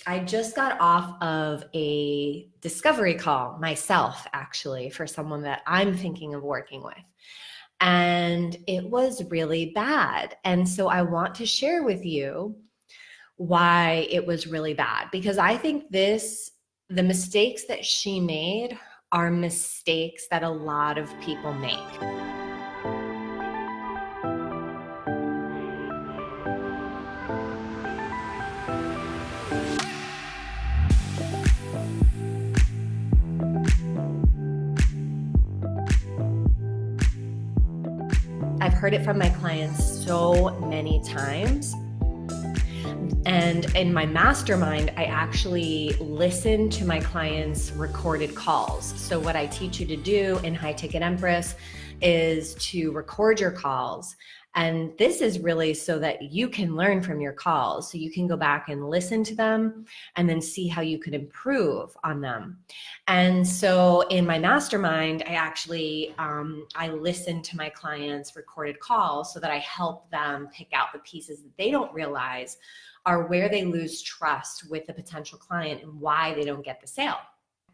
I just got off of a discovery call myself, actually, for someone that I'm thinking of working with. And it was really bad. And so I want to share with you why it was really bad, because I think the mistakes that she made are mistakes that a lot of people make. I've heard it from my clients so many times. And in my mastermind, I actually listen to my clients' recorded calls. So what I teach you to do in High Ticket Empress is to record your calls. And this is really so that you can learn from your calls. So you can go back and listen to them and then see how you could improve on them. And so in my mastermind, I actually, I listen to my clients' recorded calls so that I help them pick out the pieces that they don't realize are where they lose trust with the potential client and why they don't get the sale.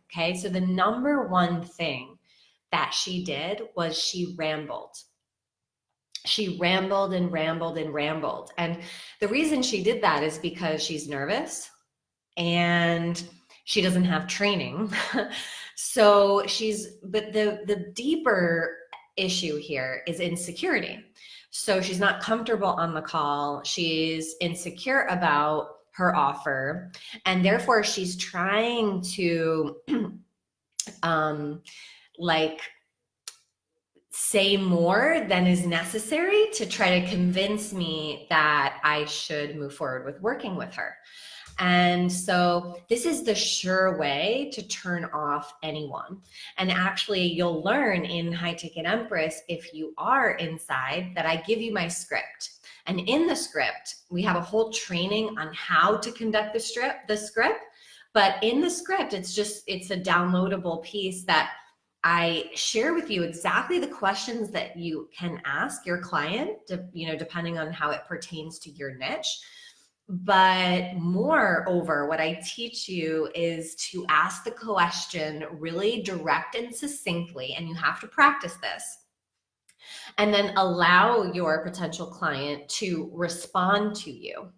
Okay, so the number one thing that she did was she rambled. She rambled and rambled and rambled. And the reason she did that is because she's nervous and she doesn't have training. So but the deeper issue here is insecurity. So she's not comfortable on the call. She's insecure about her offer. And therefore she's trying to like say more than is necessary to try to convince me that I should move forward with working with her. And so this is the sure way to turn off anyone. And actually you'll learn in High Ticket Empress, if you are inside, that I give you my script. And in the script, we have a whole training on how to conduct the script. But in the script, it's a downloadable piece that I share with you exactly the questions that you can ask your client, depending on how it pertains to your niche. But moreover, what I teach you is to ask the question really direct and succinctly, and you have to practice this. And then allow your potential client to respond to you.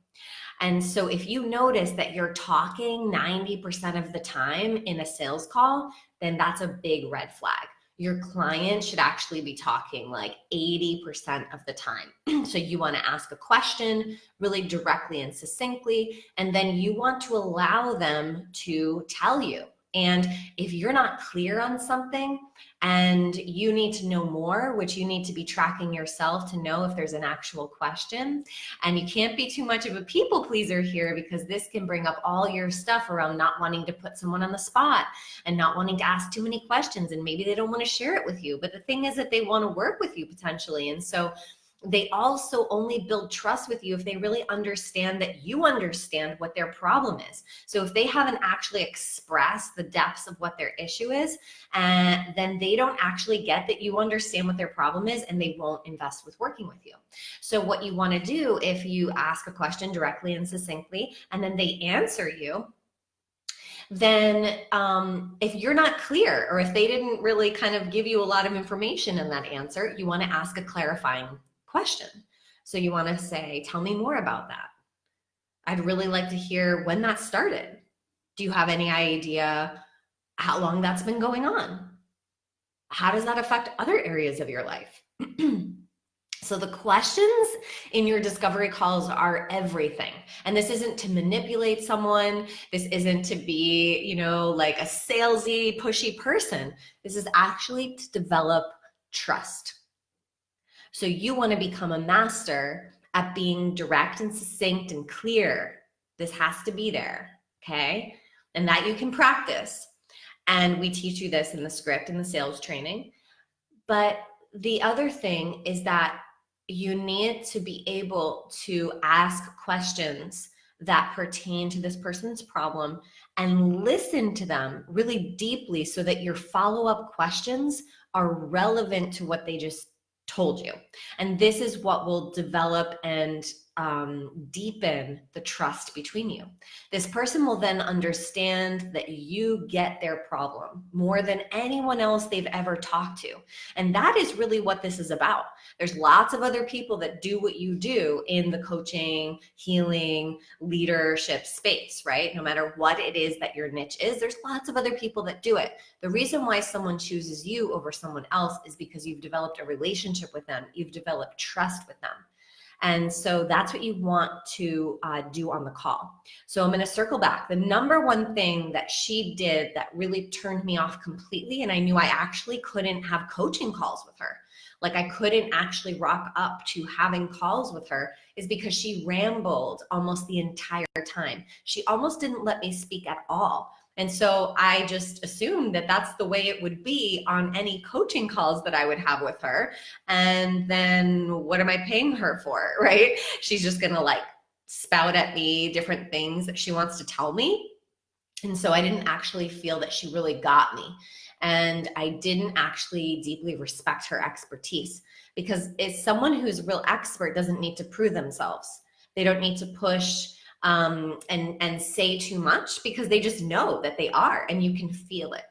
And so if you notice that you're talking 90% of the time in a sales call, then that's a big red flag. Your client should actually be talking like 80% of the time. So you want to ask a question really directly and succinctly, and then you want to allow them to tell you. And if you're not clear on something and you need to know more, which you need to be tracking yourself to know if there's an actual question, and you can't be too much of a people pleaser here, because this can bring up all your stuff around not wanting to put someone on the spot and not wanting to ask too many questions, and maybe they don't want to share it with you. But the thing is that they want to work with you potentially. And so they also only build trust with you if they really understand that you understand what their problem is. So if they haven't actually expressed the depths of what their issue is, then they don't actually get that you understand what their problem is, and they won't invest with working with you. So what you want to do, if you ask a question directly and succinctly, and then they answer you, then if you're not clear, or if they didn't really kind of give you a lot of information in that answer, you want to ask a clarifying question. So you want to say, tell me more about that. I'd really like to hear when that started. Do you have any idea how long that's been going on? How does that affect other areas of your life? So the questions in your discovery calls are everything. And this isn't to manipulate someone. This isn't to be, like a salesy, pushy person. This is actually to develop trust. So you want to become a master at being direct and succinct and clear. This has to be there, okay? And that you can practice. And we teach you this in the script and the sales training. But the other thing is that you need to be able to ask questions that pertain to this person's problem and listen to them really deeply so that your follow-up questions are relevant to what they just told you. And this is what will develop and deepen the trust between you. This person will then understand that you get their problem more than anyone else they've ever talked to. And that is really what this is about. There's lots of other people that do what you do in the coaching, healing, leadership space, right? No matter what it is that your niche is, there's lots of other people that do it. The reason why someone chooses you over someone else is because you've developed a relationship with them. You've developed trust with them. And so that's what you want to do on the call. So I'm going to circle back. The number one thing that she did that really turned me off completely, and I knew I actually couldn't have coaching calls with her, like I couldn't actually rock up to having calls with her, is because she rambled almost the entire time. She almost didn't let me speak at all. And so I just assumed that that's the way it would be on any coaching calls that I would have with her. And then what am I paying her for, right? She's just going to like spout at me different things that she wants to tell me. And so I didn't actually feel that she really got me. And I didn't actually deeply respect her expertise, because it's someone who's a real expert doesn't need to prove themselves. They don't need to push and say too much, because they just know that they are, and you can feel it.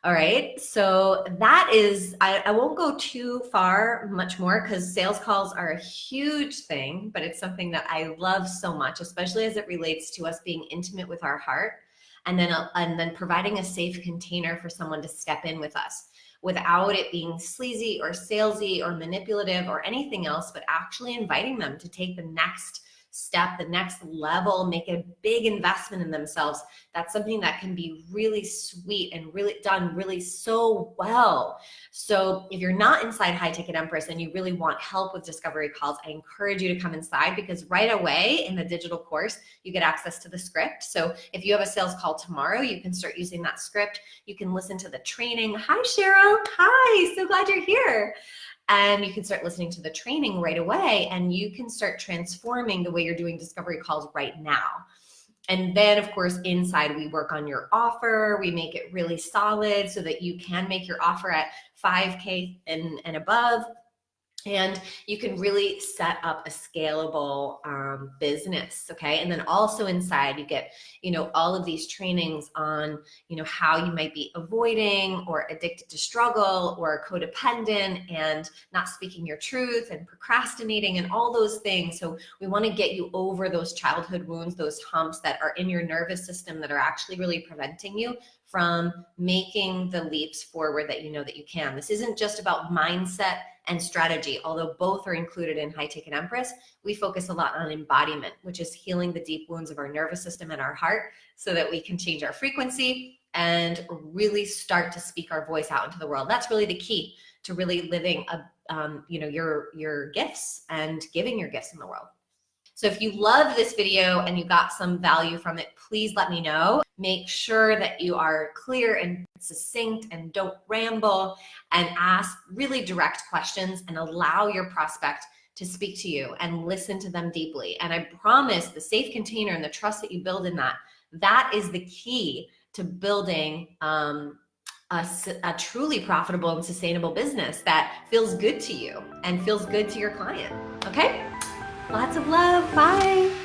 All right. So that is, I won't go too far much more, because sales calls are a huge thing, but it's something that I love so much, especially as it relates to us being intimate with our heart, and then providing a safe container for someone to step in with us without it being sleazy or salesy or manipulative or anything else, but actually inviting them to take the next step, the next level, make a big investment in themselves. That's something that can be really sweet and really done really so well. So if you're not inside High Ticket Empress and you really want help with discovery calls, I encourage you to come inside, because right away in the digital course, you get access to the script. So if you have a sales call tomorrow, you can start using that script. You can listen to the training. Hi, Cheryl. Hi, so glad you're here. And you can start listening to the training right away, and you can start transforming the way you're doing discovery calls right now. And then, of course, inside we work on your offer. We make it really solid so that you can make your offer at 5K and above. And you can really set up a scalable business, okay? And then also inside you get, all of these trainings on, how you might be avoiding or addicted to struggle or codependent and not speaking your truth and procrastinating and all those things. So we want to get you over those childhood wounds, those humps that are in your nervous system that are actually really preventing you from making the leaps forward that you know that you can. This isn't just about mindset and strategy, although both are included in High Ticket Empress. We focus a lot on embodiment, which is healing the deep wounds of our nervous system and our heart so that we can change our frequency and really start to speak our voice out into the world. That's really the key to really living your gifts and giving your gifts in the world. So if you love this video and you got some value from it, please let me know. Make sure that you are clear and succinct and don't ramble, and ask really direct questions and allow your prospect to speak to you and listen to them deeply. And I promise the safe container and the trust that you build in that is the key to building a truly profitable and sustainable business that feels good to you and feels good to your client. Okay? Lots of love. Bye.